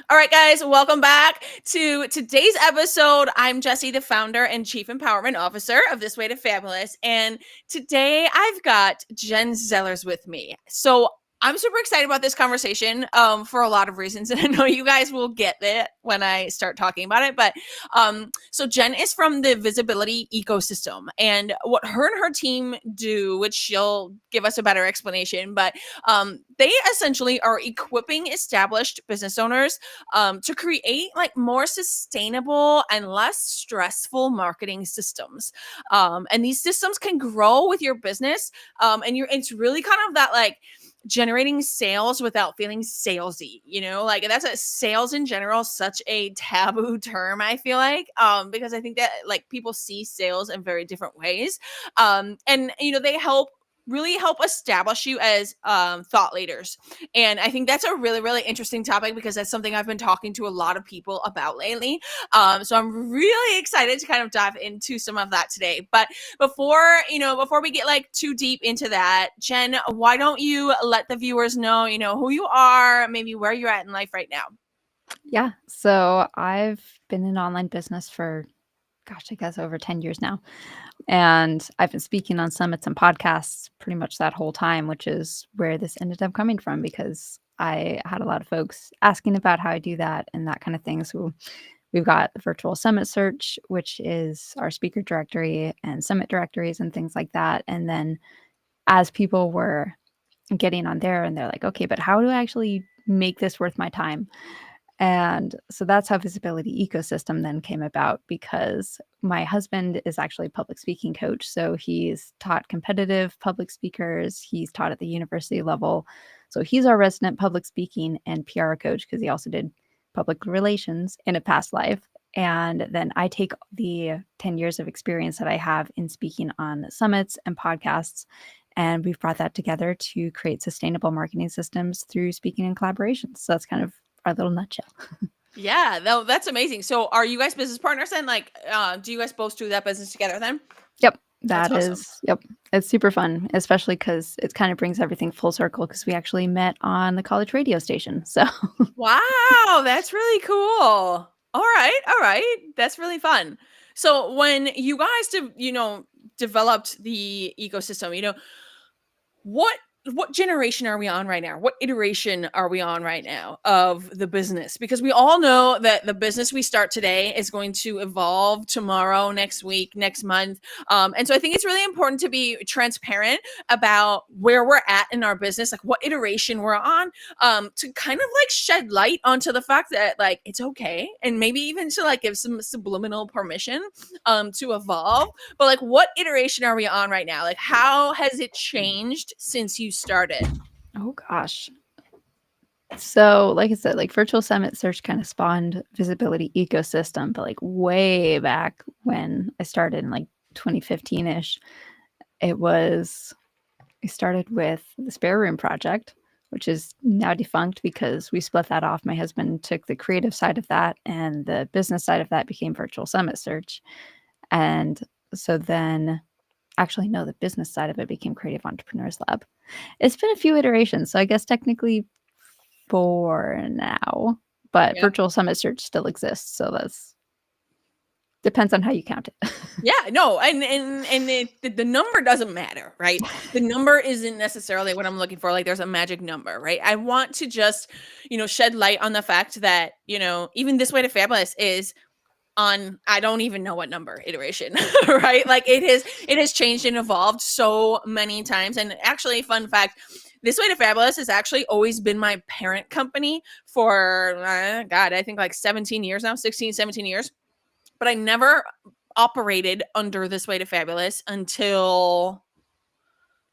All right, guys, welcome back to today's episode. I'm Jessi, the founder and chief empowerment officer of This Way to Fabulous. And today I've got Jenn Zellers with me. So I'm super excited about this conversation for a lot of reasons. And I know you guys will get it when I start talking about it. But so Jenn is from the visibility ecosystem. And what her and her team do, which she'll give us a better explanation, but they essentially are equipping established business owners to create like more sustainable and less stressful marketing systems. And these systems can grow with your business. And it's really kind of that like generating sales without feeling salesy, like that's a sales in general, such a taboo term, I feel like, because I think that like people see sales in very different ways. And they really help establish you as thought leaders. And I think that's a really, really interesting topic because that's something I've been talking to a lot of people about lately. So I'm really excited to kind of dive into some of that today. But before we get like too deep into that, Jenn, why don't you let the viewers know, who you are, maybe where you're at in life right now? Yeah. So I've been in online business for, I guess over 10 years now. And I've been speaking on summits and podcasts pretty much that whole time, which is where this ended up coming from because I had a lot of folks asking about how I do that and that kind of thing. So we've got the virtual summit search, which is our speaker directory and summit directories and things like that. And then as people were getting on there and they're like, okay, but how do I actually make this worth my time? And so that's how Visibility Ecosystem then came about because my husband is actually a public speaking coach. So he's taught competitive public speakers. He's taught at the university level. So he's our resident public speaking and PR coach because he also did public relations in a past life. And then I take the 10 years of experience that I have in speaking on summits and podcasts. And we've brought that together to create sustainable marketing systems through speaking and collaborations. So that's kind of our little nutshell. Yeah, no, that's amazing. So are you guys business partners then? Like, do you guys both do that business together then? Yep. That's awesome. Yep. It's super fun, especially because it kind of brings everything full circle because we actually met on the college radio station. So wow, that's really cool. All right. That's really fun. So when you guys, developed the ecosystem, what generation are we on right now? What iteration are we on right now of the business? Because we all know that the business we start today is going to evolve tomorrow, next week, next month. And so I think it's really important to be transparent about where we're at in our business, like what iteration we're on, to kind of like shed light onto the fact that like it's okay. And maybe even to like give some subliminal permission to evolve. But like what iteration are we on right now? Like how has it changed since you started? oh gosh. So like I said, like virtual summit search kind of spawned Visibility Ecosystem, but like way back when I started in like 2015-ish, we started with the Spare Room project, which is now defunct because we split that off. My husband took the creative side of that and the business side of that became virtual summit search. And so then actually, no, the business side of it became Creative Entrepreneurs Lab. It's been a few iterations. So I guess technically 4 now, but Virtual Summit Search still exists. So that's depends on how you count it. Yeah, no, and the number doesn't matter, right? The number isn't necessarily what I'm looking for. Like there's a magic number, right? I want to just, shed light on the fact that, even This Way to Fabulous is on, I don't even know what number iteration, right? Like it has changed and evolved so many times. And actually, fun fact, This Way to Fabulous has actually always been my parent company for, I think like 17 years now, 16, 17 years. But I never operated under This Way to Fabulous until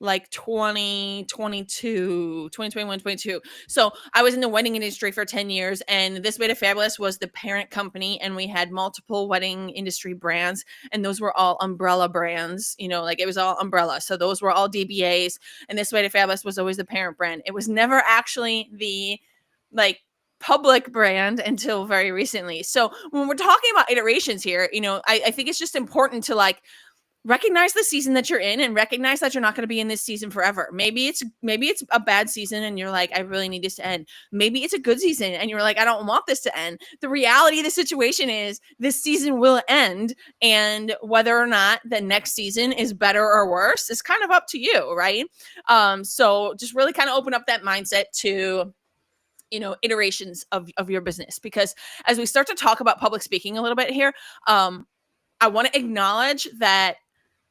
like 2021, 22. So I was in the wedding industry for 10 years and This Way to Fabulous was the parent company and we had multiple wedding industry brands and those were all umbrella brands, like it was all umbrella. So those were all DBAs and This Way to Fabulous was always the parent brand. It was never actually the like public brand until very recently. So when we're talking about iterations here, I think it's just important to like recognize the season that you're in and recognize that you're not going to be in this season forever. Maybe it's a bad season and you're like, I really need this to end. Maybe it's a good season and you're like, I don't want this to end. The reality of the situation is this season will end, and whether or not the next season is better or worse is kind of up to you, right? So just really kind of open up that mindset to iterations of your business, because as we start to talk about public speaking a little bit here, I want to acknowledge that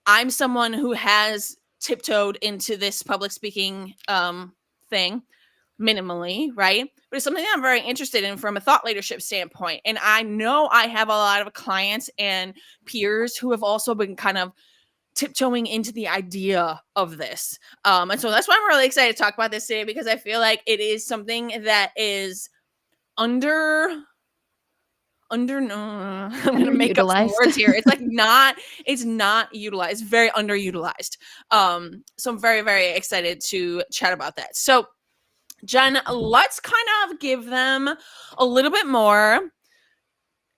I'm someone who has tiptoed into this public speaking thing minimally, right? But it's something that I'm very interested in from a thought leadership standpoint. And I know I have a lot of clients and peers who have also been kind of tiptoeing into the idea of this. And so that's why I'm really excited to talk about this today, because I feel like it is something that is no, I'm gonna make up some words here. It's like it's not utilized, very underutilized. So I'm very, very excited to chat about that. So Jenn, let's kind of give them a little bit more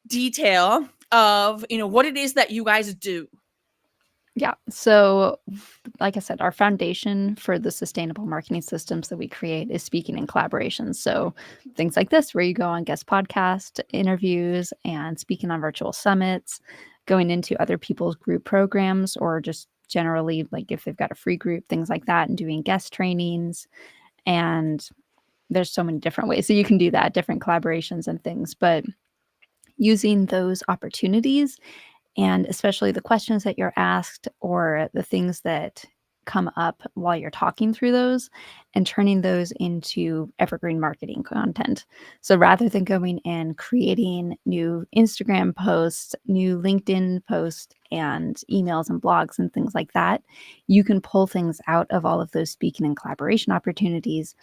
detail of what it is that you guys do. Yeah. So, like I said, our foundation for the sustainable marketing systems that we create is speaking and collaboration. So, things like this, where you go on guest podcast interviews and speaking on virtual summits, going into other people's group programs, or just generally, like if they've got a free group, things like that, and doing guest trainings. And there's so many different ways. So, you can do that, different collaborations and things. But using those opportunities, and especially the questions that you're asked or the things that come up while you're talking through those, and turning those into evergreen marketing content. So rather than going and creating new Instagram posts, new LinkedIn posts, and emails and blogs and things like that, you can pull things out of all of those speaking and collaboration opportunities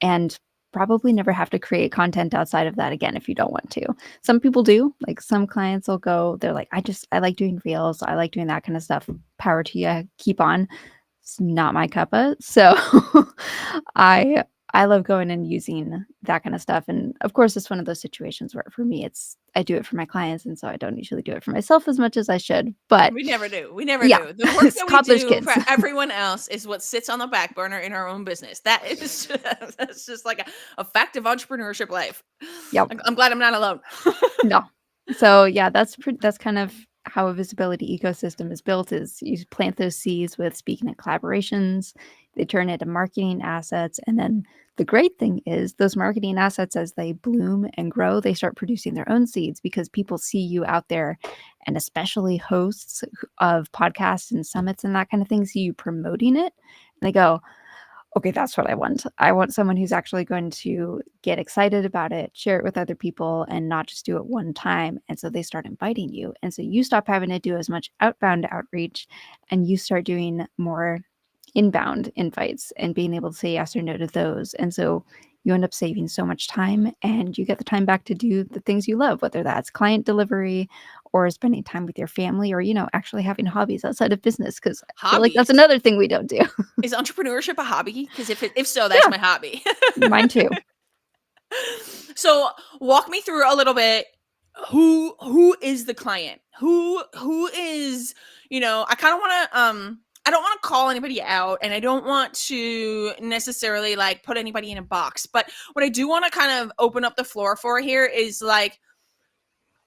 and probably never have to create content outside of that again if you don't want to. Some people do. Like some clients will go, they're like, I like doing reels. I like doing that kind of stuff. Power to you. Keep on. It's not my cuppa. So I love going and using that kind of stuff. And of course, it's one of those situations where for me, I do it for my clients. And so I don't usually do it for myself as much as I should. But we never do. The work that we do kids. For everyone else is what sits on the back burner in our own business. That's just like a fact of entrepreneurship life. Yep. I'm glad I'm not alone. No. So yeah, that's kind of how a visibility ecosystem is built. Is you plant those seeds with speaking and collaborations, they turn into marketing assets, and then the great thing is those marketing assets, as they bloom and grow, they start producing their own seeds because people see you out there, and especially hosts of podcasts and summits and that kind of thing see you promoting it, and they go, okay, that's what I want. I want someone who's actually going to get excited about it, share it with other people, and not just do it one time. And so they start inviting you. And so you stop having to do as much outbound outreach, and you start doing more inbound invites and being able to say yes or no to those. And so you end up saving so much time, and you get the time back to do the things you love, whether that's client delivery or spending time with your family, or, actually having hobbies outside of business. Because I feel like that's another thing we don't do. Is entrepreneurship a hobby? Because if so, that's my hobby. Mine too. So walk me through a little bit. Who is the client? Who is, I kind of want to, I don't want to call anybody out, and I don't want to necessarily like put anybody in a box. But what I do want to kind of open up the floor for here is like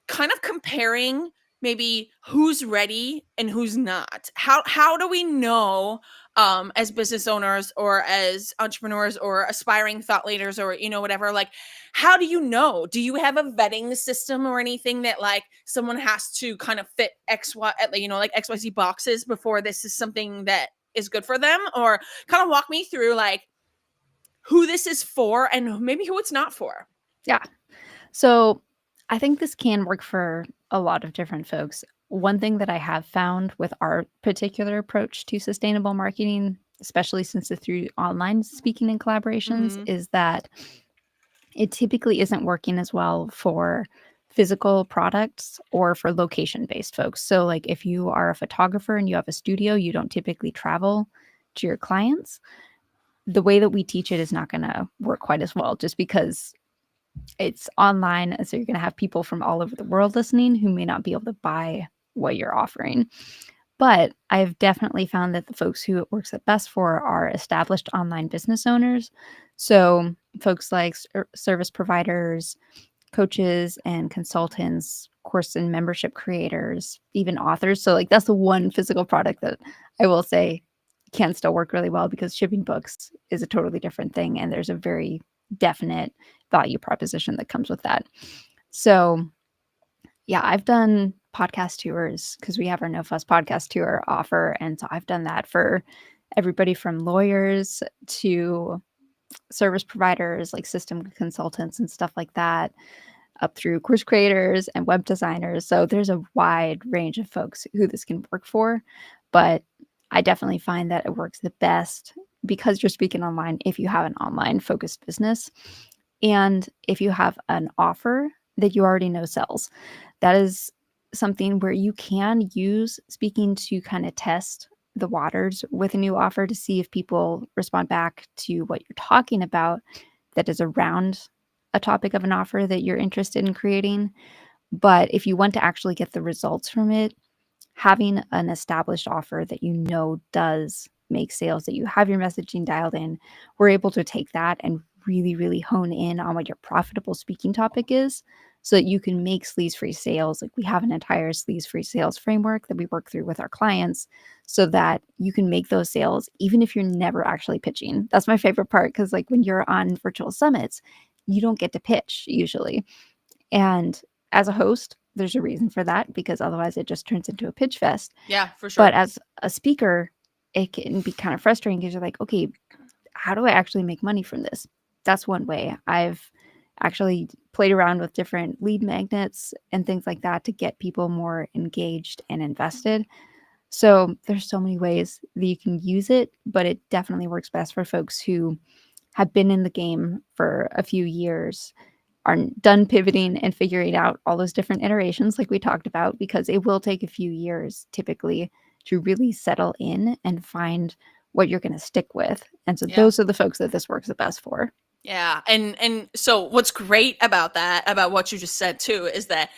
kind of comparing maybe who's ready and who's not. How do we know as business owners or as entrepreneurs or aspiring thought leaders or whatever, like how do you know? Do you have a vetting system or anything that like someone has to kind of fit like XYZ boxes before this is something that is good for them? Or kind of walk me through like who this is for and maybe who it's not for. Yeah. So I think this can work for a lot of different folks. One thing that I have found with our particular approach to sustainable marketing, especially since it's through online speaking and collaborations, is that it typically isn't working as well for physical products or for location-based folks. So like if you are a photographer and you have a studio, you don't typically travel to your clients. The way that we teach it is not going to work quite as well, just because it's online. And so you're going to have people from all over the world listening who may not be able to buy what you're offering. But I've definitely found that the folks who it works the best for are established online business owners. So folks like service providers, coaches and consultants, course and membership creators, even authors. So like that's the one physical product that I will say can still work really well, because shipping books is a totally different thing. And there's a very definite value proposition that comes with that. So yeah, I've done podcast tours because we have our No Fuss podcast tour offer. And so I've done that for everybody from lawyers to service providers, like system consultants and stuff like that, up through course creators and web designers. So there's a wide range of folks who this can work for. But I definitely find that it works the best because you're speaking online if you have an online focused business and if you have an offer that you already know sells. That is something where you can use speaking to kind of test the waters with a new offer to see if people respond back to what you're talking about that is around a topic of an offer that you're interested in creating. But if you want to actually get the results from it, having an established offer that you know does make sales, that you have your messaging dialed in, we're able to take that and really, really hone in on what your profitable speaking topic is so that you can make sleaze-free sales. Like we have an entire sleaze-free sales framework that we work through with our clients so that you can make those sales even if you're never actually pitching. That's my favorite part, because like when you're on virtual summits, you don't get to pitch usually. And as a host, there's a reason for that, because otherwise it just turns into a pitch fest. Yeah, for sure. But as a speaker, it can be kind of frustrating because you're like, okay, how do I actually make money from this? That's one way. I've actually played around with different lead magnets and things like that to get people more engaged and invested. So there's so many ways that you can use it, but it definitely works best for folks who have been in the game for a few years, are done pivoting and figuring out all those different iterations like we talked about, because it will take a few years typically to really settle in and find what you're going to stick with. And so those are the folks that this works the best for. Yeah. And so what's great about that, about what you just said too, is that,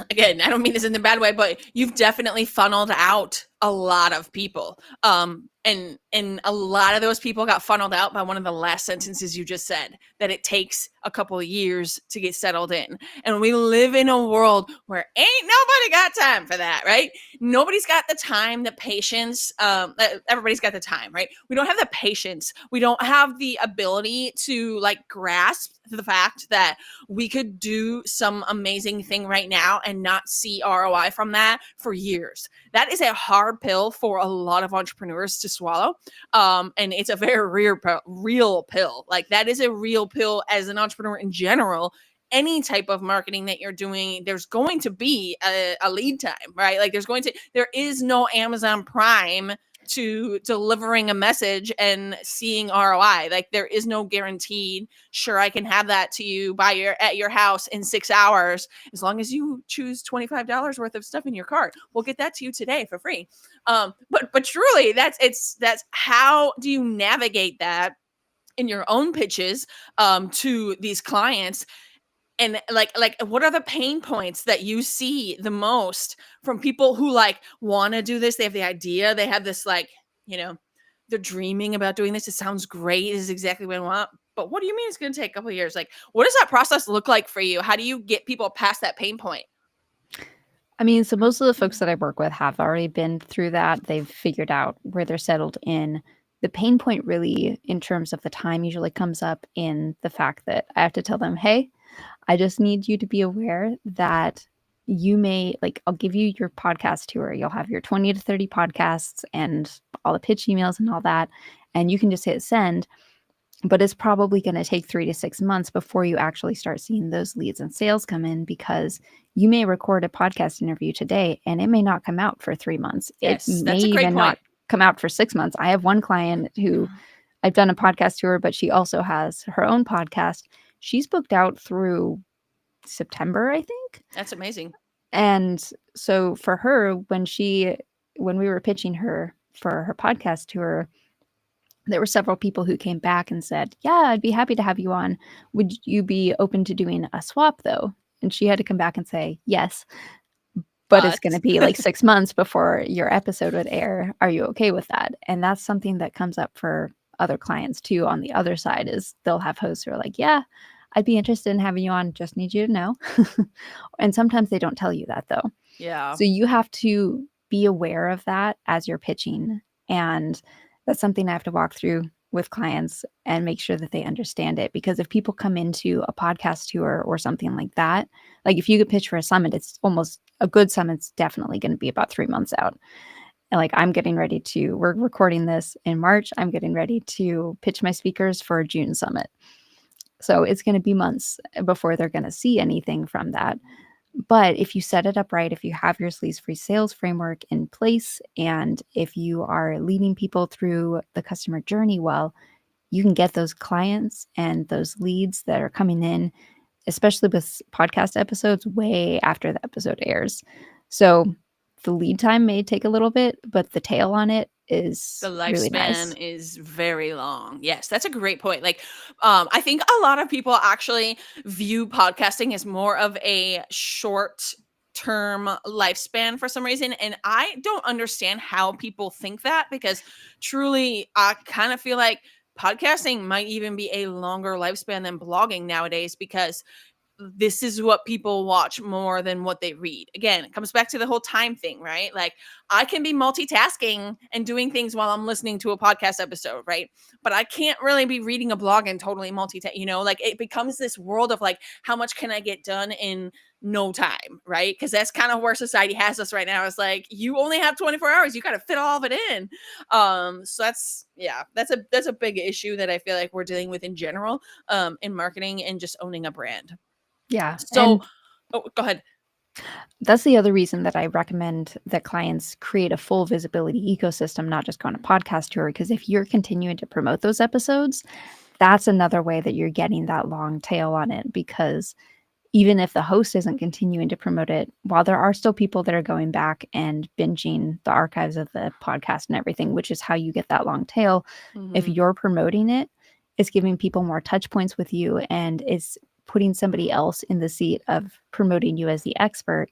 again, I don't mean this in a bad way, but you've definitely funneled out a lot of people. And a lot of those people got funneled out by one of the last sentences you just said, that it takes a couple of years to get settled in. And we live in a world where ain't nobody got time for that, right? Nobody's got the time, the patience. Everybody's got the time, right? We don't have the patience. We don't have the ability to like grasp the fact that we could do some amazing thing right now and not see ROI from that for years. That is a hard pill for a lot of entrepreneurs to swallow. And it's a very real pill. Like that is a real pill as an entrepreneur in general. Any type of marketing that you're doing, there's going to be a lead time, right? Like there is no Amazon Prime to delivering a message and seeing ROI. Like there is no guaranteed, sure, I can have that to you at your house in 6 hours, as long as you choose $25 worth of stuff in your cart. We'll get that to you today for free. But truly that's how do you navigate that in your own pitches to these clients? And like what are the pain points that you see the most from people who like want to do this? They have the idea, they have this like, they're dreaming about doing this. It sounds great. This is exactly what I want. But what do you mean it's going to take a couple of years? Like, what does that process look like for you? How do you get people past that pain point? I mean, so most of the folks that I work with have already been through that. They've figured out where they're settled in. The pain point really in terms of the time usually comes up in the fact that I have to tell them, hey, I just need you to be aware that you may, like, I'll give you your podcast tour. You'll have your 20 to 30 podcasts and all the pitch emails and all that. And you can just hit send. But it's probably going to take 3 to 6 months before you actually start seeing those leads and sales come in, because you may record a podcast interview today and it may not come out for 3 months. Yes, it that's may a great even point. not come out for 6 months. I have one client who I've done a podcast tour, but she also has her own podcast. She's booked out through September, I think. That's amazing. And so for her, when we were pitching her for her podcast tour, there were several people who came back and said, yeah, I'd be happy to have you on. Would you be open to doing a swap though? And she had to come back and say yes. but it's going to be like 6 months before your episode would air. Are you okay with that? And that's something that comes up for other clients too. On the other side is they'll have hosts who are like, yeah, I'd be interested in having you on. Just need you to know. And sometimes they don't tell you that though. Yeah. So you have to be aware of that as you're pitching. And that's something I have to walk through with clients and make sure that they understand it. Because if people come into a podcast tour or something like that, like if you could pitch for a summit, it's almost a good summit's definitely going to be about 3 months out. And like we're recording this in March. I'm getting ready to pitch my speakers for a June summit. So it's going to be months before they're going to see anything from that. But if you set it up right, if you have your sleaze free sales framework in place, and if you are leading people through the customer journey well, you can get those clients and those leads that are coming in, especially with podcast episodes, way after the episode airs. So the lead time may take a little bit, but the tail on it is the lifespan really nice. is very long. Yes, that's a great point. Like, I think a lot of people actually view podcasting as more of a short term lifespan for some reason. And I don't understand how people think that, because truly, I kind of feel like podcasting might even be a longer lifespan than blogging nowadays, because this is what people watch more than what they read. Again, it comes back to the whole time thing, right? Like, I can be multitasking and doing things while I'm listening to a podcast episode, right? But I can't really be reading a blog and totally multitask, like it becomes this world of like, how much can I get done in no time, right? Because that's kind of where society has us right now. It's like, you only have 24 hours, you got to fit all of it in. So that's a big issue that I feel like we're dealing with in general, in marketing and just owning a brand. Yeah. So, go ahead. That's the other reason that I recommend that clients create a full visibility ecosystem, not just go on a podcast tour. Because if you're continuing to promote those episodes, that's another way that you're getting that long tail on it. Because even if the host isn't continuing to promote it, while there are still people that are going back and binging the archives of the podcast and everything, which is how you get that long tail, if you're promoting it, it's giving people more touch points with you, and it's putting somebody else in the seat of promoting you as the expert.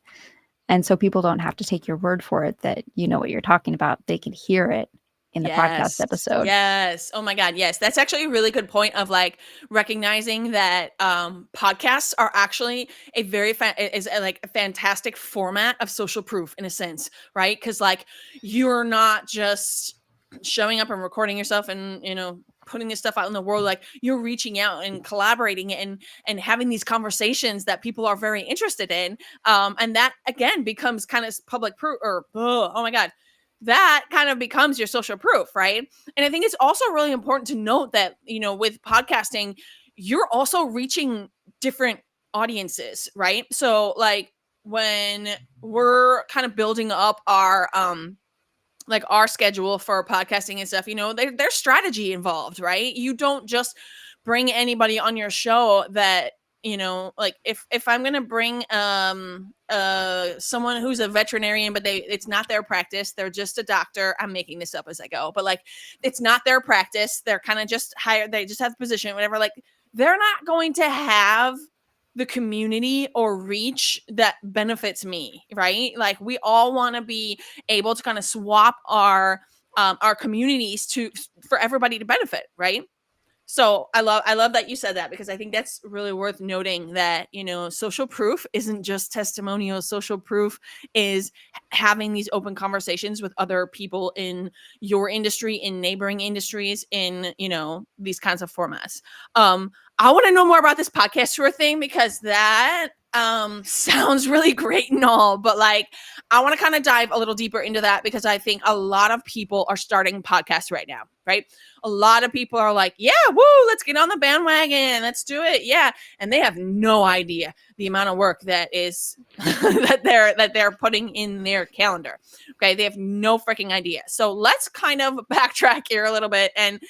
And so people don't have to take your word for it that you know what you're talking about. They can hear it in the podcast episode. Yes. Oh my God. Yes. That's actually a really good point of like recognizing that podcasts are actually a very a fantastic format of social proof in a sense, right? Because like, you're not just showing up and recording yourself and putting this stuff out in the world. Like, you're reaching out and collaborating and having these conversations that people are very interested in, and that again becomes kind of public proof, or oh my God, that kind of becomes your social proof, right? And I think it's also really important to note that with podcasting, you're also reaching different audiences, right? So like, when we're kind of building up our our schedule for podcasting and stuff, there's strategy involved, right? You don't just bring anybody on your show that, like if I'm going to bring someone who's a veterinarian, but it's not their practice, they're just a doctor. I'm making this up as I go, but like, it's not their practice. They're kind of just hired. They just have the position, whatever. Like, they're not going to have the community or reach that benefits me, right? Like, we all want to be able to kind of swap our communities for everybody to benefit, right? So I love that you said that, because I think that's really worth noting that, social proof isn't just testimonials. Social proof is having these open conversations with other people in your industry, in neighboring industries, in, these kinds of formats. I want to know more about this podcast tour thing, because that sounds really great and all, but like, I want to kind of dive a little deeper into that, because I think a lot of people are starting podcasts right now, right? A lot of people are like, yeah, woo, let's get on the bandwagon. Let's do it. Yeah. And they have no idea the amount of work that is that they're putting in their calendar. Okay. They have no freaking idea. So let's kind of backtrack here a little bit and,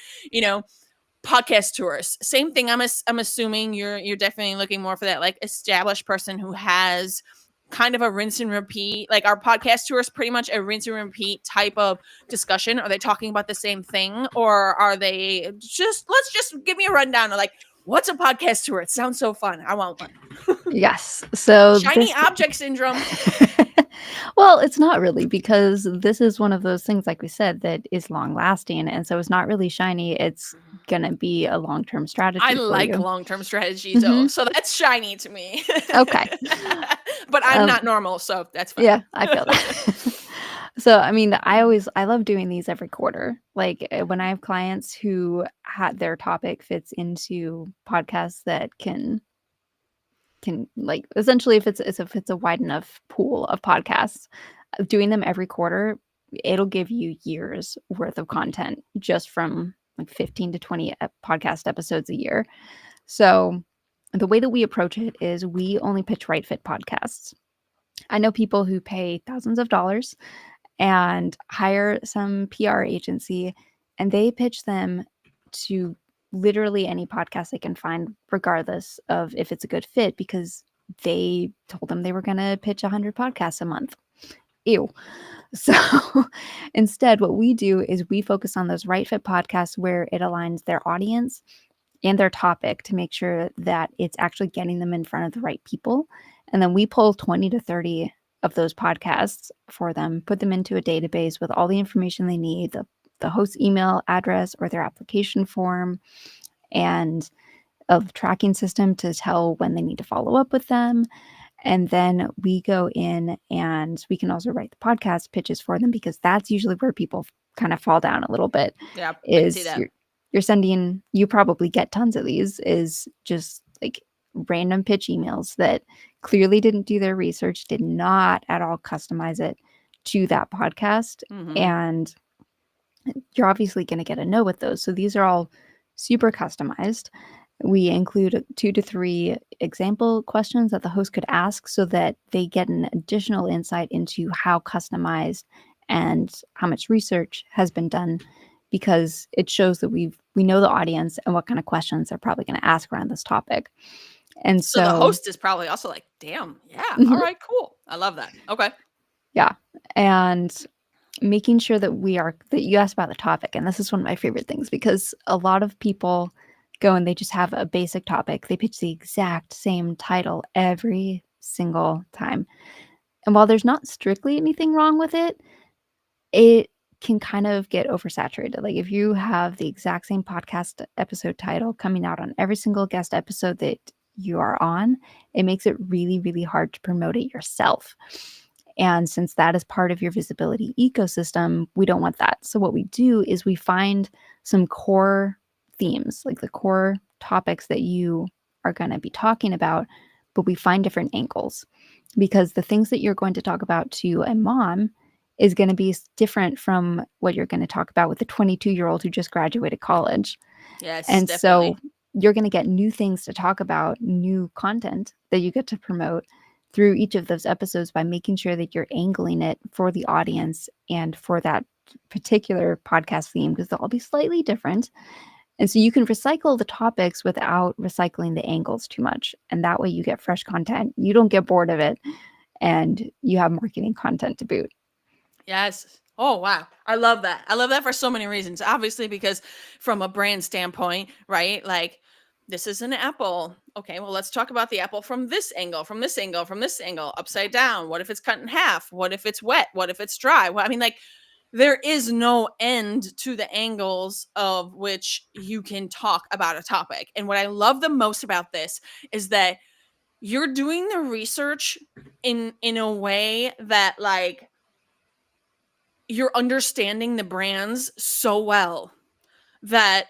podcast tours, same thing. I'm assuming you're definitely looking more for that like established person who has kind of a rinse and repeat. Like, our podcast tour is pretty much a rinse and repeat type of discussion. Are they talking about the same thing, or are they let's just give me a rundown of like, what's a podcast tour? It sounds so fun. I want one. Yes. So shiny object syndrome. Well, it's not really, because this is one of those things, like we said, that is long lasting. And so it's not really shiny. It's going to be a long-term I strategy for like you. long-term strategies though, Hmm. so that's shiny to me. Okay. But I'm Um, not normal, so that's fine. yeah, I feel that. So, I mean, I love doing these every quarter. Like when I have clients who had their topic fits into podcasts that can like essentially if it's a wide enough pool of podcasts, doing them every quarter, it'll give you years worth of content just from like 15 to 20 podcast episodes a year. So the way that we approach it is we only pitch right fit podcasts. I know people who pay thousands of dollars and hire some PR agency, and they pitch them to literally any podcast they can find, regardless of if it's a good fit, because they told them they were going to pitch 100 podcasts a month. Ew. So instead, what we do is we focus on those right fit podcasts where it aligns their audience and their topic to make sure that it's actually getting them in front of the right people. And then we pull 20 to 30 of those podcasts for them, put them into a database with all the information they need, the host email address or their application form, and a tracking system to tell when they need to follow up with them. And then we go in and we can also write the podcast pitches for them, because that's usually where people kind of fall down a little bit. Yeah, I can see Is that. you're sending, you probably get tons of these, is just like random pitch emails that clearly didn't do their research, did not at all customize it to that podcast. Mhm. And you're obviously going to get a no with those. So these are all super customized. We include 2 to 3 example questions that the host could ask so that they get an additional insight into how customized and how much research has been done, because it shows that we know the audience and what kind of questions they're probably going to ask around this topic. And So the so, host is probably also like, "Damn, yeah, all mhm, right, cool. I love that." Okay. yeah. And making sure that you asked about the topic, and this is one of my favorite things, because a lot of people go and they just have a basic topic. They pitch the exact same title every single time. And while there's not strictly anything wrong with it, it can kind of get oversaturated. Like if you have the exact same podcast episode title coming out on every single guest episode that you are on, it makes it really, really hard to promote it yourself. And since that is part of your visibility ecosystem, we don't want that. So what we do is we find some core themes, like the core topics that you are going to be talking about, but we find different angles, because the things that you're going to talk about to a mom is going to be different from what you're going to talk about with a 22-year-old who just graduated college. Yes, And so definitely. you're going to get new things to talk about, new content that you get to promote through each of those episodes by making sure that you're angling it for the audience and for that particular podcast theme, because they'll all be slightly different. And so you can recycle the topics without recycling the angles too much. And that way you get fresh content. You don't get bored of it, and you have marketing content to boot. Yes. Oh, wow. I love that. I love that for so many reasons. Obviously, because from a brand standpoint, right? Like, this is an apple. Okay, well, let's talk about the apple from this angle, from this angle, from this angle, upside down. What if it's cut in half? What if it's wet? What if it's dry? Well, I mean, like, there is no end to the angles of which you can talk about a topic. And what I love the most about this is that you're doing the research in a way that, like, you're understanding the brands so well that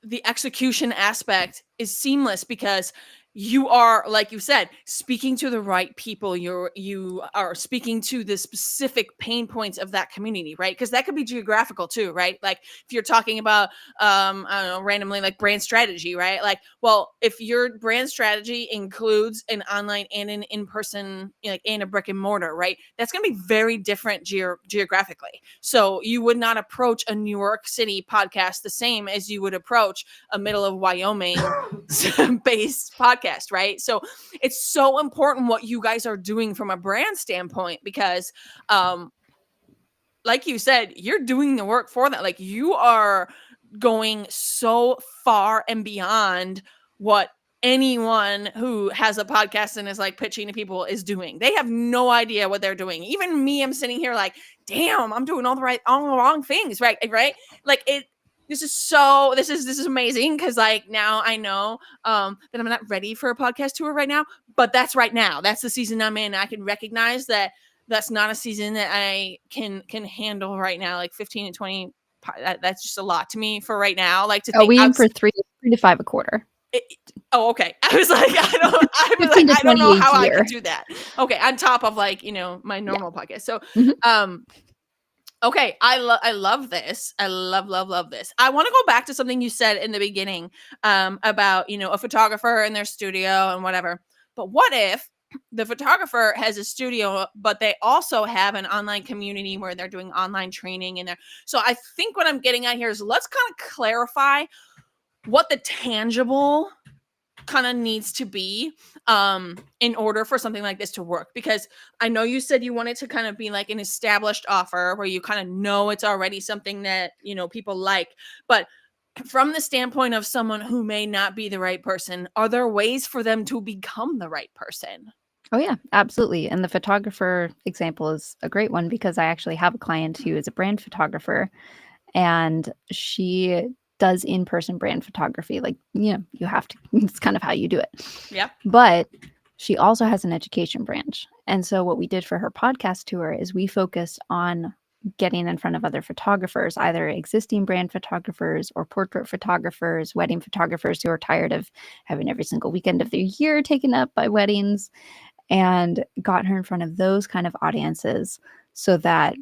the execution aspect is seamless, because you are, like you said, speaking to the right people. You are speaking to the specific pain points of that community, right? Because that could be geographical too, right? Like if you're talking about I don't know, randomly, like brand strategy, right? Like, well, if your brand strategy includes an online and an in-person, like, and a brick and mortar, right? That's going to be very different geographically. So you would not approach a New York City podcast the same as you would approach a middle of Wyoming based podcast, right? So it's so important what you guys are doing from a brand standpoint, because like you said, you're doing the work for that. Like, you are going so far and beyond what anyone who has a podcast and is like pitching to people is doing. They have no idea what they're doing. Even me, I'm sitting here like, damn, I'm doing all the wrong things, right? Like this is amazing, because like now I know that I'm not ready for a podcast tour right now, but that's right now. That's the season I'm in. I can recognize that that's not a season that I can handle right now. Like 15 and 20, that's just a lot to me for right now. Like to think we aim for 3 to 5 a quarter. Okay. I was like, I don't know how I can do that. Okay, on top of like, my normal podcast. So, okay, I love this. I love this. I want to go back to something you said in the beginning, about a photographer in their studio and whatever. But what if the photographer has a studio, but they also have an online community where they're doing online training in there? So I think what I'm getting at here is, let's kind of clarify what the tangible kind of needs to be in order for something like this to work. Because I know you said you wanted to kind of be like an established offer where you kind of know it's already something that people like. But from the standpoint of someone who may not be the right person, are there ways for them to become the right person? Oh yeah, absolutely. And the photographer example is a great one, because I actually have a client who is a brand photographer, and she does in-person brand photography. Like, you have to, it's kind of how you do it. Yeah. But she also has an education branch. And so what we did for her podcast tour is we focused on getting in front of other photographers, either existing brand photographers or portrait photographers, wedding photographers who are tired of having every single weekend of their year taken up by weddings, and got her in front of those kind of audiences so that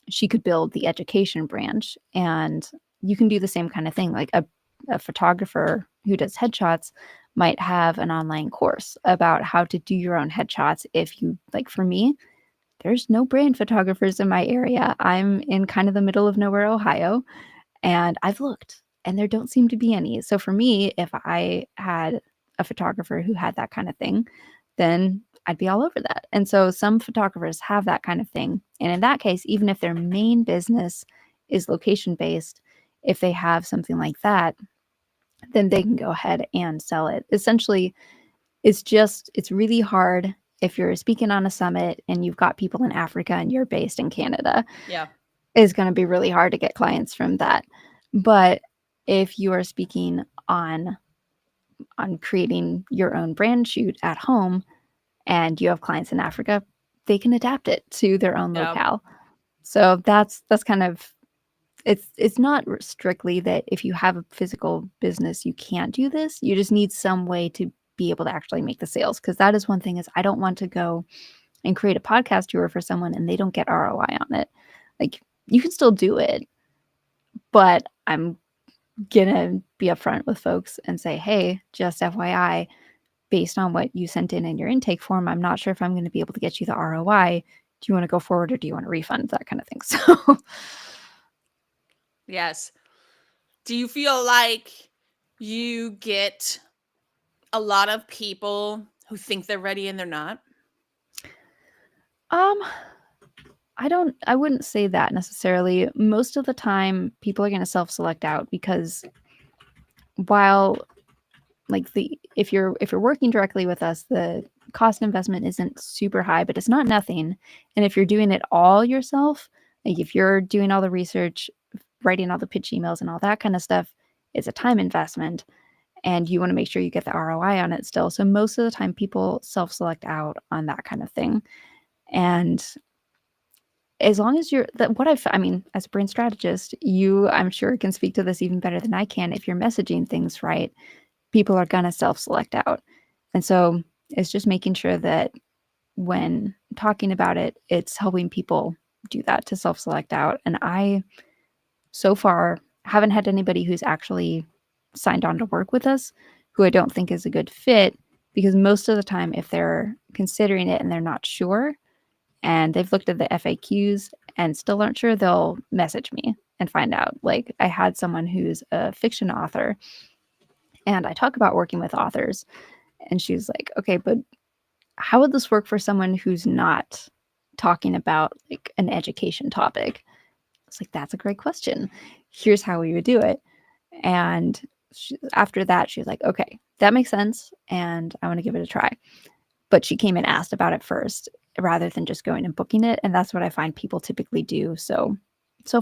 she could build the education branch. And you can do the same kind of thing. Like a photographer who does headshots might have an online course about how to do your own headshots. If you, like, for me, there's no brand photographers in my area. I'm in kind of the middle of nowhere, Ohio, and I've looked and there don't seem to be any. So for me, if I had a photographer who had that kind of thing, then I'd be all over that. And so some photographers have that kind of thing. And in that case, even if their main business is location based, if they have something like that, then they can go ahead and sell it. Essentially, it's really hard if you're speaking on a summit and you've got people in Africa and you're based in Canada. Yeah. It's going to be really hard to get clients from that. But if you are speaking on creating your own brand shoot at home and you have clients in Africa, they can adapt it to their own locale. So that's kind of, it's not strictly that if you have a physical business, you can't do this. You just need some way to be able to actually make the sales. Because that is one thing, is I don't want to go and create a podcast tour for someone and they don't get ROI on it. Like, you can still do it, but I'm gonna be upfront with folks and say, hey, just FYI, based on what you sent in your intake form, I'm not sure if I'm going to be able to get you the ROI. Do you want to go forward or do you want a refund? That kind of thing. So yes. Do you feel like you get a lot of people who think they're ready and they're not? I wouldn't say that necessarily. Most of the time people are going to self-select out, because while like if you're working directly with us, the cost investment isn't super high, but it's not nothing. And if you're doing it all yourself, like if you're doing all the research, writing all the pitch emails and all that kind of stuff, it's a time investment, and you want to make sure you get the ROI on it still. So most of the time people self-select out on that kind of thing. And as long as you're as a brand strategist, I'm sure can speak to this even better than I can. If you're messaging things right, people are going to self-select out. And so it's just making sure that when talking about it, it's helping people do that, to self-select out. And I, so far, haven't had anybody who's actually signed on to work with us who I don't think is a good fit, because most of the time, if they're considering it and they're not sure and they've looked at the FAQs and still aren't sure, they'll message me and find out. Like, I had someone who's a fiction author, and I talk about working with authors, and she was like, okay, but how would this work for someone who's not talking about like an education topic? It's like, that's a great question. Here's how we would do it. And after that, she was like, okay, that makes sense. And I want to give it a try. But she came and asked about it first rather than just going and booking it. And that's what I find people typically do. So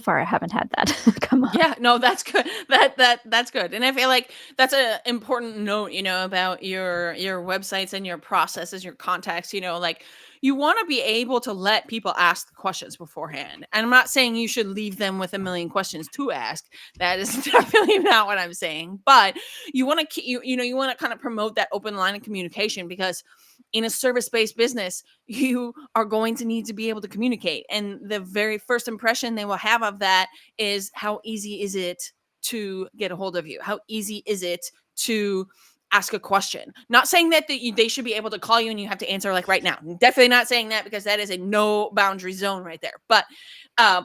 far, I haven't had that come up. Yeah, no, that's good. That's good. And I feel like that's an important note, about your websites and your processes, your contacts, like you want to be able to let people ask the questions beforehand. And I'm not saying you should leave them with a million questions to ask. That is definitely not what I'm saying. But you want to keep you want to kind of promote that open line of communication, because in a service-based business, you are going to need to be able to communicate. And the very first impression they will have of that is, how easy is it to get a hold of you? How easy is it to ask a question? Not saying that they should be able to call you and you have to answer like right now. Definitely not saying that, because that is a no boundary zone right there. But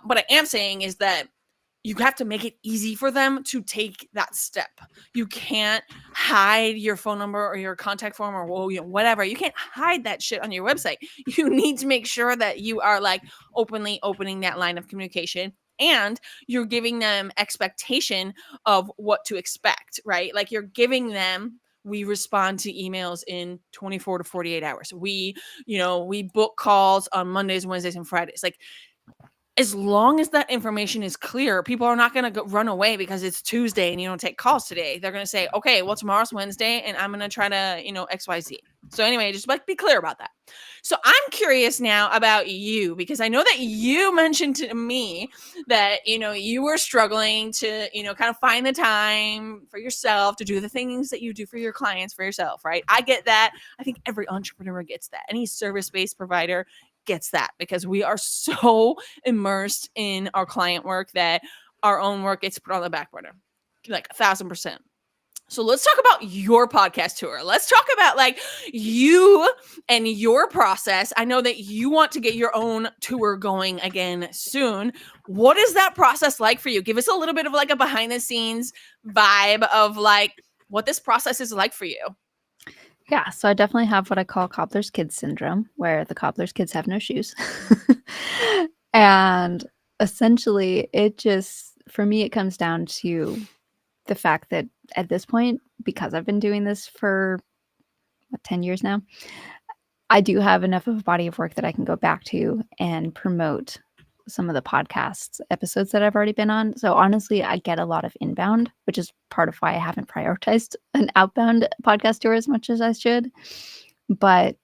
what I am saying is that you have to make it easy for them to take that step. You can't hide your phone number or your contact form or whatever. You can't hide that shit on your website. You need to make sure that you are like openly opening that line of communication, and you're giving them expectation of what to expect, right? Like you're giving them, we respond to emails in 24 to 48 hours. We book calls on Mondays, Wednesdays, and Fridays. Like, as long as that information is clear, people are not going to run away because it's Tuesday and you don't take calls today. They're going to say, okay, well, tomorrow's Wednesday and I'm going to try to, XYZ. So anyway, just like be clear about that. So I'm curious now about you, because I know that you mentioned to me that, you were struggling to, kind of find the time for yourself to do the things that you do for your clients for yourself, right? I get that. I think every entrepreneur gets that. Any service-based provider gets that, because we are so immersed in our client work that our own work gets put on the back burner, like 1,000%. So let's talk about your podcast tour. Let's talk about like you and your process. I know that you want to get your own tour going again soon. What is that process like for you? Give us a little bit of like a behind the scenes vibe of like what this process is like for you. Yeah, so I definitely have what I call cobbler's kids syndrome, where the cobbler's kids have no shoes. And essentially, for me, it comes down to the fact that at this point, because I've been doing this for 10 years now, I do have enough of a body of work that I can go back to and promote some of the podcast episodes that I've already been on. So honestly, I get a lot of inbound, which is part of why I haven't prioritized an outbound podcast tour as much as I should. But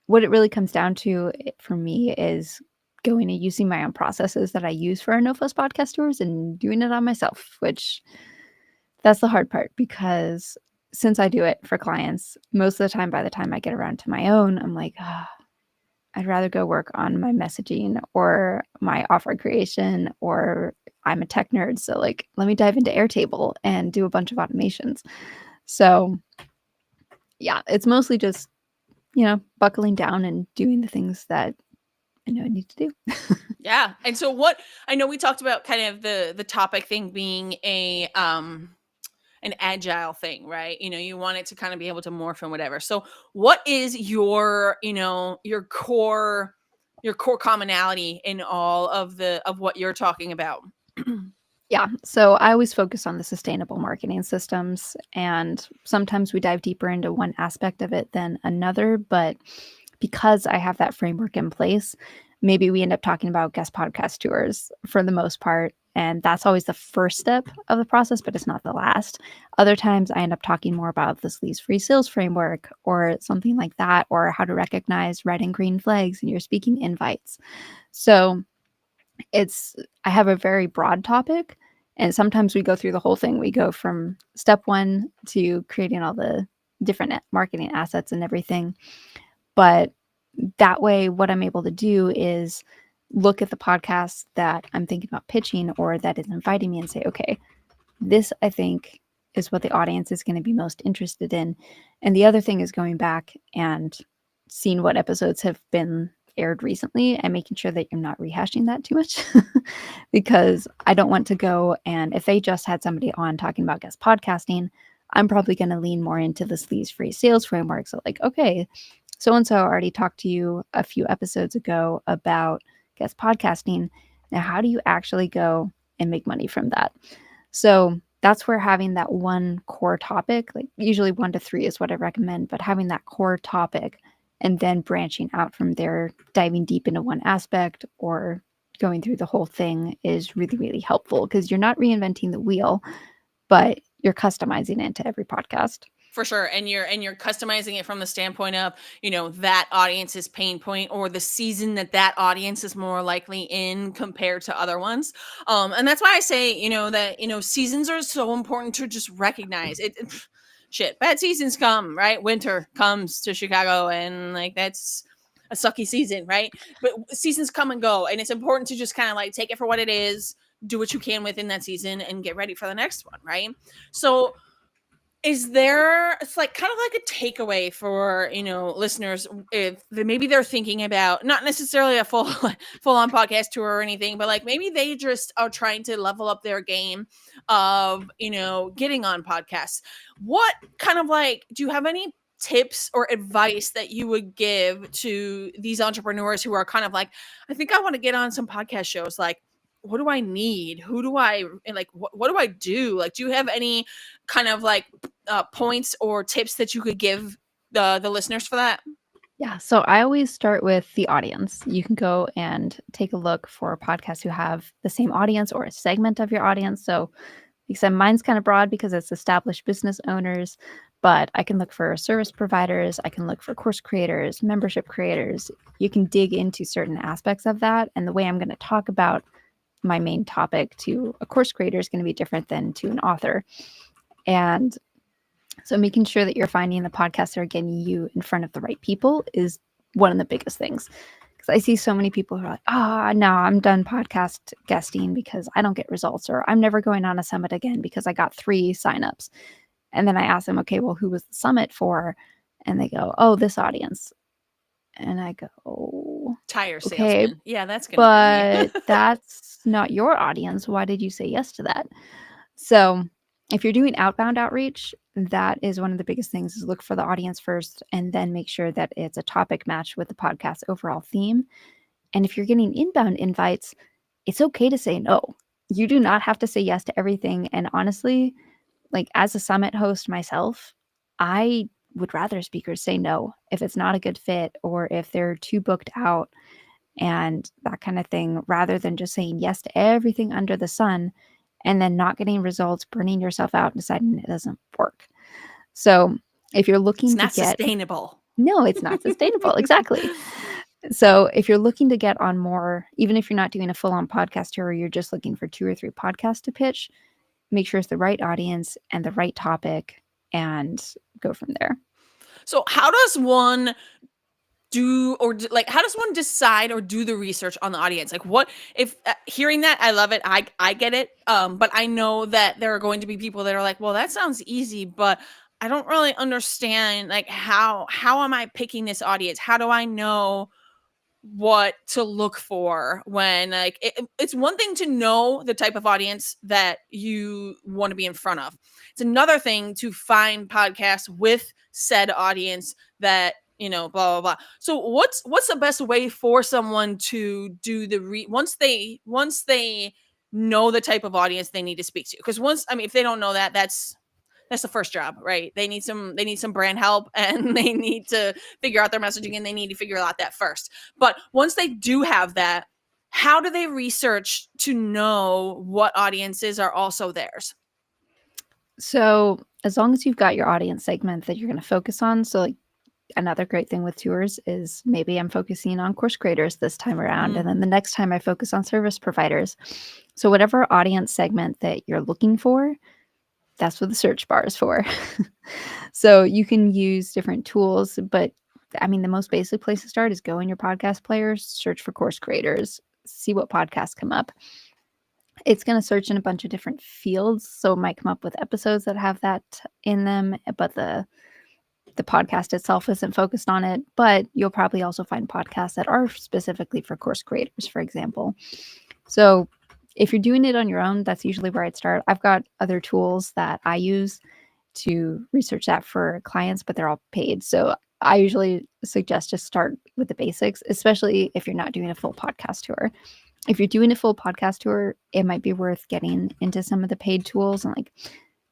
what it really comes down to for me is going and using my own processes that I use for our No Fuss podcast tours and doing it on myself, which that's the hard part, because since I do it for clients, most of the time, by the time I get around to my own, I'm like, I'd rather go work on my messaging or my offer creation, or I'm a tech nerd. So like, let me dive into Airtable and do a bunch of automations. So yeah, it's mostly just, buckling down and doing the things that I know I need to do. Yeah. And so I know we talked about kind of the topic thing being an agile thing, right? You want it to kind of be able to morph and whatever. So what is your core commonality in all of what you're talking about? Yeah. So I always focus on the sustainable marketing systems, and sometimes we dive deeper into one aspect of it than another. But because I have that framework in place, maybe we end up talking about guest podcast tours for the most part. And that's always the first step of the process, but it's not the last. Other times I end up talking more about the sleaze-free sales framework or something like that, or how to recognize red and green flags in your speaking invites. So I have a very broad topic, and sometimes we go through the whole thing. We go from step one to creating all the different marketing assets and everything. But that way, what I'm able to do is look at the podcast that I'm thinking about pitching or that is inviting me and say, okay, this I think is what the audience is going to be most interested in. And the other thing is going back and seeing what episodes have been aired recently and making sure that you're not rehashing that too much, because I don't want to go, and if they just had somebody on talking about guest podcasting, I'm probably going to lean more into the sleaze-free sales framework. So like, okay, so-and-so already talked to you a few episodes ago about guest podcasting. Now, how do you actually go and make money from that? So that's where having that one core topic, like usually 1 to 3 is what I recommend, but having that core topic and then branching out from there, diving deep into one aspect or going through the whole thing is really, really helpful because you're not reinventing the wheel, but you're customizing it into every podcast. For sure. And you're customizing it from the standpoint of, that audience's pain point or the season that audience is more likely in compared to other ones. And that's why I say, that, seasons are so important to just recognize it. Shit, bad seasons come, right? Winter comes to Chicago and like that's a sucky season, right? But seasons come and go, and it's important to just kind of like take it for what it is, do what you can within that season and get ready for the next one, right? So is there, it's like kind of like a takeaway for listeners if maybe they're thinking about not necessarily a full on podcast tour or anything, but like maybe they just are trying to level up their game of getting on podcasts. What kind of like, do you have any tips or advice that you would give to these entrepreneurs who are kind of like, I think I want to get on some podcast shows, like what do I need? Who do I like? What do I do? Like, do you have any kind of like points or tips that you could give the listeners for that? Yeah. So I always start with the audience. You can go and take a look for podcasts who have the same audience or a segment of your audience. So, like I said, mine's kind of broad because it's established business owners, but I can look for service providers. I can look for course creators, membership creators. You can dig into certain aspects of that. And the way I'm going to talk about my main topic to a course creator is going to be different than to an author. And so making sure that you're finding the podcasts that are getting you in front of the right people is one of the biggest things. Because I see so many people who are like, no, I'm done podcast guesting because I don't get results, or I'm never going on a summit again because I got 3 signups. And then I ask them, okay, well, who was the summit for? And they go, oh, this audience. And I go, tire okay, salesman. Yeah, that's gonna hurt me. but that's not your audience. Why did you say yes to that? So if you're doing outbound outreach, that is one of the biggest things is look for the audience first and then make sure that it's a topic match with the podcast overall theme. And if you're getting inbound invites, it's okay to say no. You do not have to say yes to everything. And honestly, like as a summit host myself, I would rather speakers say no if it's not a good fit or if they're too booked out and that kind of thing, rather than just saying yes to everything under the sun and then not getting results, burning yourself out, and deciding it doesn't work. So if you're looking it's not to get sustainable. No, it's not sustainable. Exactly. So if you're looking to get on more, even if you're not doing a full-on podcast tour, or you're just looking for 2 or 3 podcasts to pitch, make sure it's the right audience and the right topic and go from there. So how does one how does one decide or do the research on the audience? Like what if hearing that, I love it. I get it. But I know that there are going to be people that are like, well, that sounds easy, but I don't really understand like how am I picking this audience? How do I know what to look for when like it's one thing to know the type of audience that you want to be in front of. It's another thing to find podcasts with said audience that blah blah blah. So what's the best way for someone to do the once they know the type of audience they need to speak to? Because if they don't know that, that's the first job, right? They need some brand help and they need to figure out their messaging and they need to figure out that first. But once they do have that, how do they research to know what audiences are also theirs? So as long as you've got your audience segment that you're going to focus on, so like another great thing with tours is maybe I'm focusing on course creators this time around, and then the next time I focus on service providers. So whatever audience segment that you're looking for, that's what the search bar is for. So you can use different tools, but I mean, the most basic place to start is go in your podcast players, search for course creators, see what podcasts come up. It's going to search in a bunch of different fields. So it might come up with episodes that have that in them, but the podcast itself isn't focused on it. But you'll probably also find podcasts that are specifically for course creators, for example. So if you're doing it on your own, that's usually where I'd start. I've got other tools that I use to research that for clients, but they're all paid. So I usually suggest just start with the basics, especially if you're not doing a full podcast tour. if you're doing a full podcast tour, it might be worth getting into some of the paid tools and like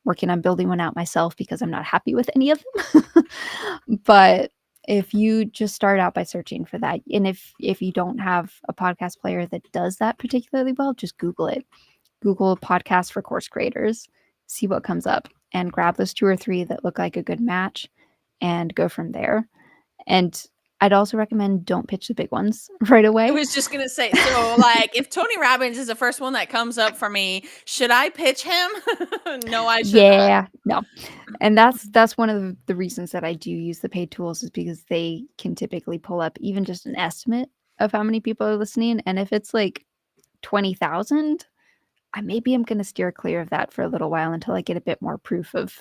working on building one out myself because I'm not happy with any of them. But if you just start out by searching for that, and if you don't have a podcast player that does that particularly well, just Google it. Google podcast for course creators, see what comes up, and grab those 2 or 3 that look like a good match and go from there. And I'd also recommend don't pitch the big ones right away. I was just going to say, so like if Tony Robbins is the first one that comes up for me, should I pitch him? No, I should not. No. And that's one of the reasons that I do use the paid tools, is because they can typically pull up even just an estimate of how many people are listening. And if it's like 20,000, I'm going to steer clear of that for a little while until I get a bit more proof of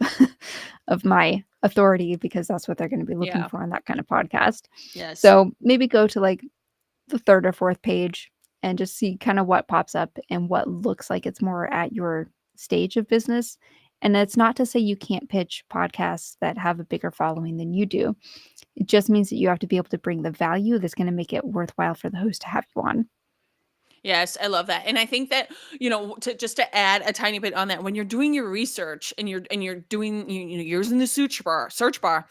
of my authority, because that's what they're going to be looking for on that kind of podcast. Yes. So maybe go to like the 3rd or 4th page and just see kind of what pops up and what looks like it's more at your stage of business. And it's not to say you can't pitch podcasts that have a bigger following than you do. It just means that you have to be able to bring the value that's going to make it worthwhile for the host to have you on. Yes, I love that. And I think that, to add a tiny bit on that, when you're doing your research and you're doing, you're using the search bar,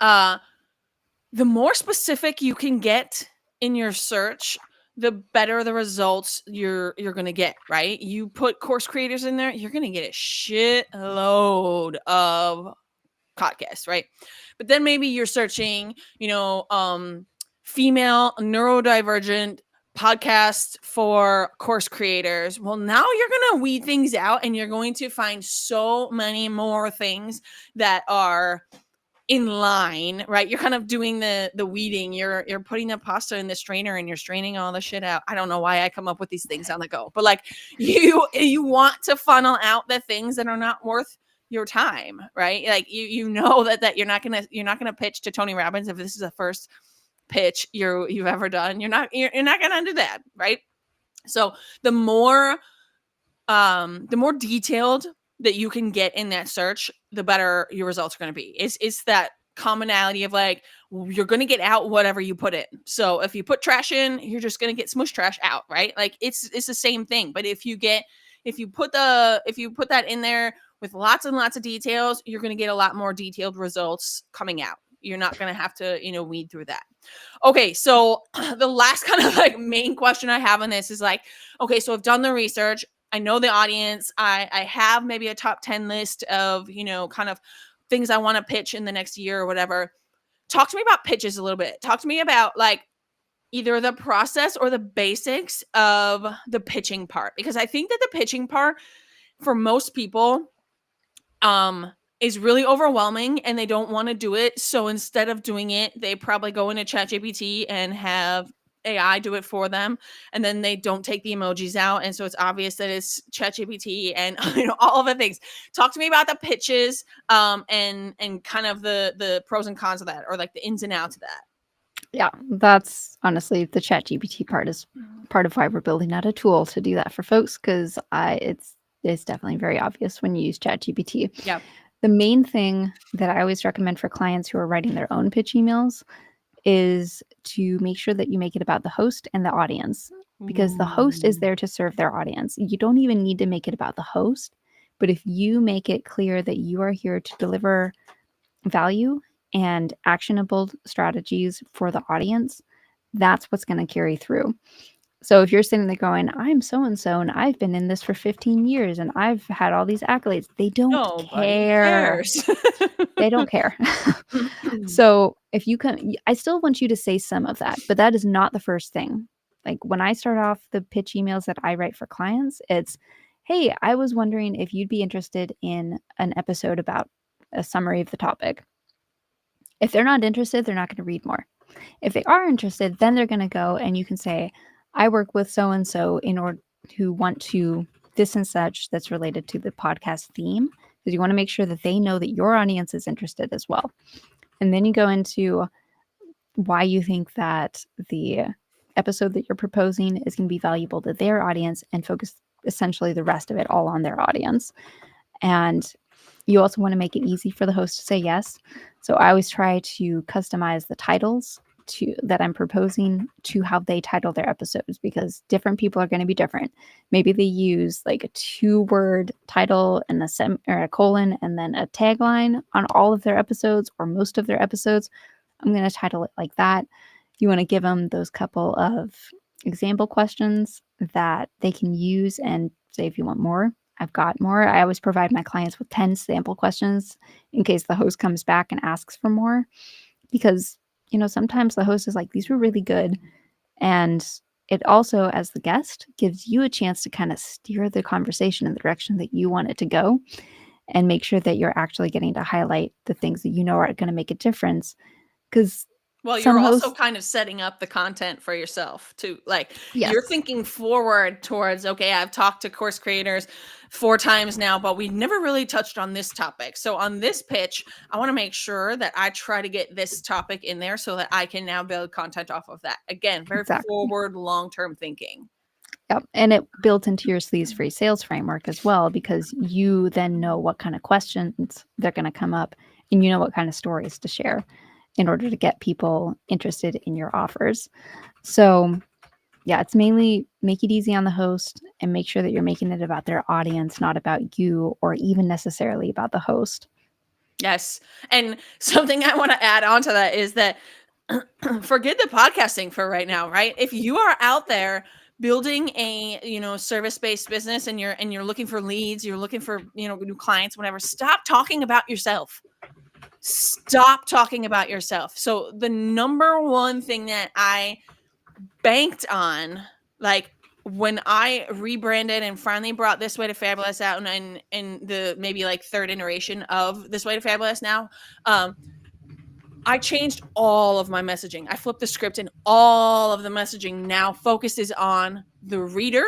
the more specific you can get in your search, the better the results you're going to get, right? You put course creators in there, you're going to get a shitload of podcasts, right? But then maybe you're searching, female neurodivergent podcast for course creators. Well, now you're going to weed things out and you're going to find so many more things that are in line, right? You're kind of doing the weeding. You're putting the pasta in the strainer and you're straining all the shit out. I don't know why I come up with these things on the go, but like you want to funnel out the things that are not worth your time, right? Like you know that you're not gonna pitch to Tony Robbins if this is the first pitch you've ever done. You're not gonna do that, right? So the more detailed that you can get in that search, the better your results are going to be. It's that commonality of like, you're going to get out whatever you put in. So if you put trash in, you're just going to get smush trash out, right? Like it's the same thing. But if you put that in there with lots and lots of details, you're going to get a lot more detailed results coming out. You're not going to have to, weed through that. Okay. So the last kind of like main question I have on this is like, okay, so I've done the research. I know the audience. I have maybe a top 10 list of, kind of things I want to pitch in the next year or whatever. Talk to me about pitches a little bit. Talk to me about like either the process or the basics of the pitching part, because I think that the pitching part for most people is really overwhelming and they don't want to do it. So instead of doing it, they probably go into ChatGPT and have AI do it for them, and then they don't take the emojis out, and so it's obvious that it's ChatGPT and all of the things. Talk to me about the pitches, and kind of the pros and cons of that, or like the ins and outs of that. Yeah, that's honestly the ChatGPT part is part of why we're building out a tool to do that for folks, because it's definitely very obvious when you use ChatGPT. Yeah. The main thing that I always recommend for clients who are writing their own pitch emails is to make sure that you make it about the host and the audience, because the host is there to serve their audience. You don't even need to make it about the host, but if you make it clear that you are here to deliver value and actionable strategies for the audience, that's what's going to carry through. So if you're sitting there going, I'm so-and-so and I've been in this for 15 years and I've had all these accolades, they don't care. They don't care. So if you can, I still want you to say some of that, but that is not the first thing. Like when I start off the pitch emails that I write for clients, it's, hey, I was wondering if you'd be interested in an episode about a summary of the topic. If they're not interested, they're not going to read more. If they are interested, then they're going to go and you can say, I work with so-and-so in order who want to this and such that's related to the podcast theme, because you want to make sure that they know that your audience is interested as well. And then you go into why you think that the episode that you're proposing is going to be valuable to their audience, and focus essentially the rest of it all on their audience. And you also want to make it easy for the host to say yes. So I always try to customize the titles that I'm proposing to how they title their episodes, because different people are going to be different. Maybe they use like a 2-word title and a colon and then a tagline on all of their episodes or most of their episodes. I'm going to title it like that. You want to give them those couple of example questions that they can use and say, if you want more, I've got more. I always provide my clients with 10 sample questions in case the host comes back and asks for more, because sometimes the host is like, these were really good. And it also, as the guest, gives you a chance to kind of steer the conversation in the direction that you want it to go and make sure that you're actually getting to highlight the things that are going to make a difference. Because you're also kind of setting up the content for yourself too. Like, yes. You're thinking forward towards, okay, I've talked to course creators 4 times now, but we never really touched on this topic. So on this pitch, I want to make sure that I try to get this topic in there so that I can now build content off of that. Again, very forward, long-term thinking. Yep. And it built into your sleaze free sales framework as well, because you then know what kind of questions they're going to come up and what kind of stories to share in order to get people interested in your offers. So yeah, it's mainly make it easy on the host and make sure that you're making it about their audience, not about you or even necessarily about the host. Yes. And something I want to add on to that is that forget the podcasting for right now, right? If you are out there building a service-based business and you're looking for leads, you're looking for new clients, whatever, stop talking about yourself. Stop talking about yourself. So the number one thing that I banked on, like when I rebranded and finally brought This Way to Fabulous out and the maybe like 3rd iteration of This Way to Fabulous now, I changed all of my messaging. I flipped the script, and all of the messaging now focuses on the reader.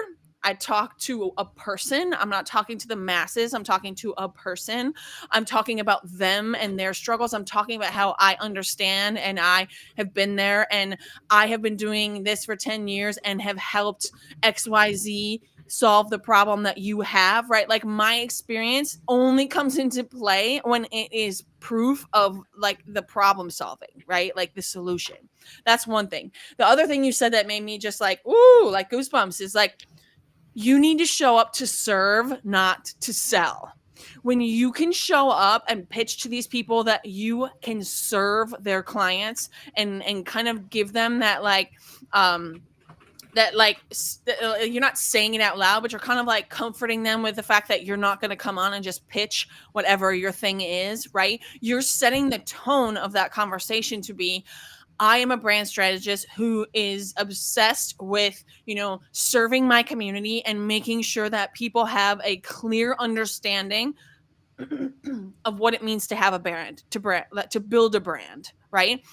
I talk to a person. I'm not talking to the masses. I'm talking to a person. I'm talking about them and their struggles. I'm talking about how I understand and I have been there and I have been doing this for 10 years and have helped XYZ solve the problem that you have, right? Like, my experience only comes into play when it is proof of like the problem solving, right? Like the solution. That's one thing. The other thing you said that made me just like, ooh, like goosebumps is like, you need to show up to serve, not to sell. When you can show up and pitch to these people that you can serve their clients and kind of give them that you're not saying it out loud, but you're kind of like comforting them with the fact that you're not going to come on and just pitch whatever your thing is, right? You're setting the tone of that conversation to be, I am a brand strategist who is obsessed with, serving my community and making sure that people have a clear understanding of what it means to have a brand, to build a brand, right?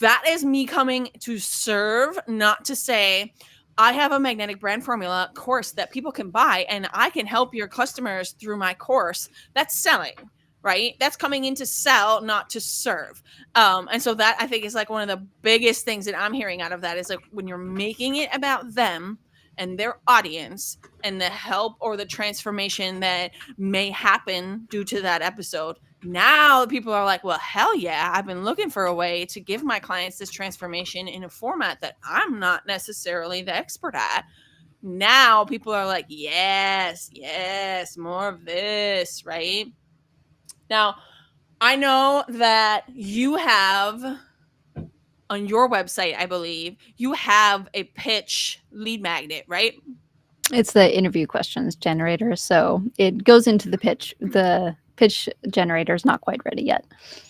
That is me coming to serve, not to say, I have a magnetic brand formula course that people can buy and I can help your customers through my course. That's selling, right? That's coming in to sell, not to serve. And so that, I think, is like one of the biggest things that I'm hearing out of that is like when you're making it about them and their audience and the help or the transformation that may happen due to that episode. Now people are like, well, hell yeah, I've been looking for a way to give my clients this transformation in a format that I'm not necessarily the expert at. Now people are like, yes, more of this, right? Now, I know that you have on your website, I believe, you have a pitch lead magnet, right? It's the interview questions generator. So it goes into the pitch. The pitch generator is not quite ready yet.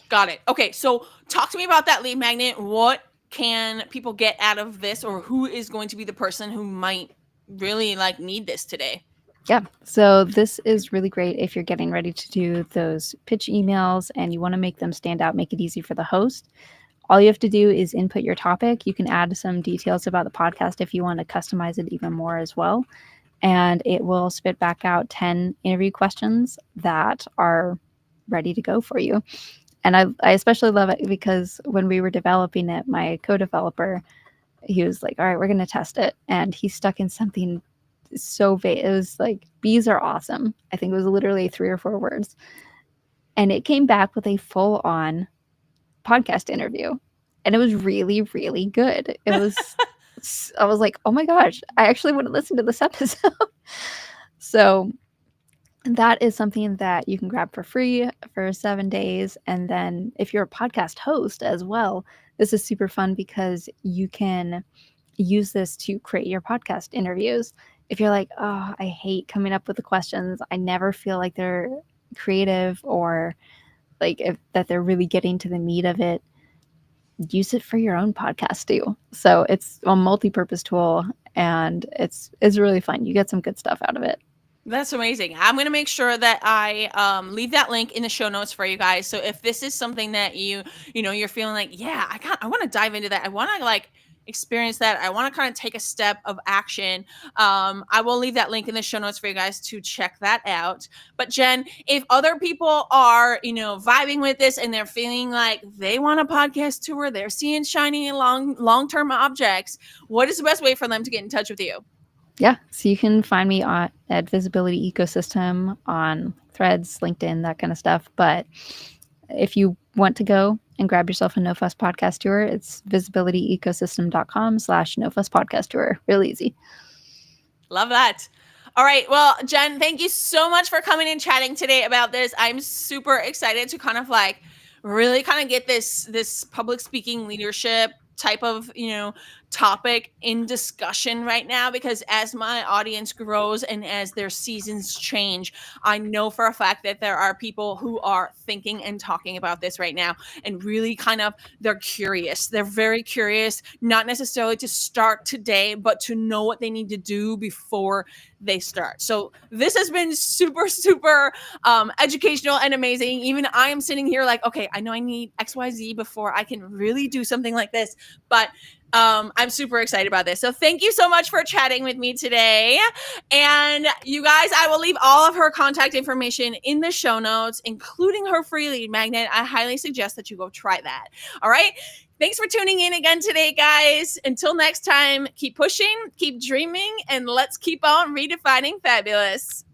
Got it. Okay. So talk to me about that lead magnet. What can people get out of this, or who is going to be the person who might really need this today? Yeah. So this is really great if you're getting ready to do those pitch emails and you want to make them stand out, make it easy for the host. All you have to do is input your topic. You can add some details about the podcast if you want to customize it even more as well. And it will spit back out 10 interview questions that are ready to go for you. And I especially love it because when we were developing it, my co-developer, he was like, all right, we're going to test it. And he stuck in something so vague. It was like, bees are awesome. I think it was literally 3 or 4 words. And it came back with a full-on podcast interview. and it was really, really good. It was I was like, "Oh my gosh, I actually want to listen to this episode." So, that is something that you can grab for free for 7 days, and then if you're a podcast host as well, this is super fun because you can use this to create your podcast interviews. If you're like, "Oh, I hate coming up with the questions. I never feel like they're creative or like that they're really getting to the meat of it," use it for your own podcast too. So it's a multi-purpose tool, and it's really fun. You get some good stuff out of it. That's amazing. I'm going to make sure that I leave that link in the show notes for you guys. So if this is something that you're feeling like, yeah, I want to dive into that. I want to like experience that. I want to kind of take a step of action. I will leave that link in the show notes for you guys to check that out. But Jenn, if other people are, vibing with this and they're feeling like they want a podcast tour, they're seeing shiny long-term objects, what is the best way for them to get in touch with you? Yeah, so you can find me at Visibility Ecosystem on Threads, LinkedIn, that kind of stuff. But if you want to go and grab yourself a No Fuss podcast tour, it's visibilityecosystem.com/No Fuss podcast tour. Real easy. Love that. All right. Well, Jenn, thank you so much for coming and chatting today about this. I'm super excited to kind of like really kind of get this public speaking leadership type of topic in discussion right now, because as my audience grows and as their seasons change, I know for a fact that there are people who are thinking and talking about this right now, and really kind of they're curious. They're very curious, not necessarily to start today, but to know what they need to do before they start. So this has been super, super educational and amazing. Even I am sitting here like, okay, I know I need XYZ before I can really do something like this. But I'm super excited about this. So thank you so much for chatting with me today. And you guys, I will leave all of her contact information in the show notes, including her free lead magnet. I highly suggest that you go try that. All right. Thanks for tuning in again today, guys. Until next time, keep pushing, keep dreaming, and let's keep on redefining fabulous.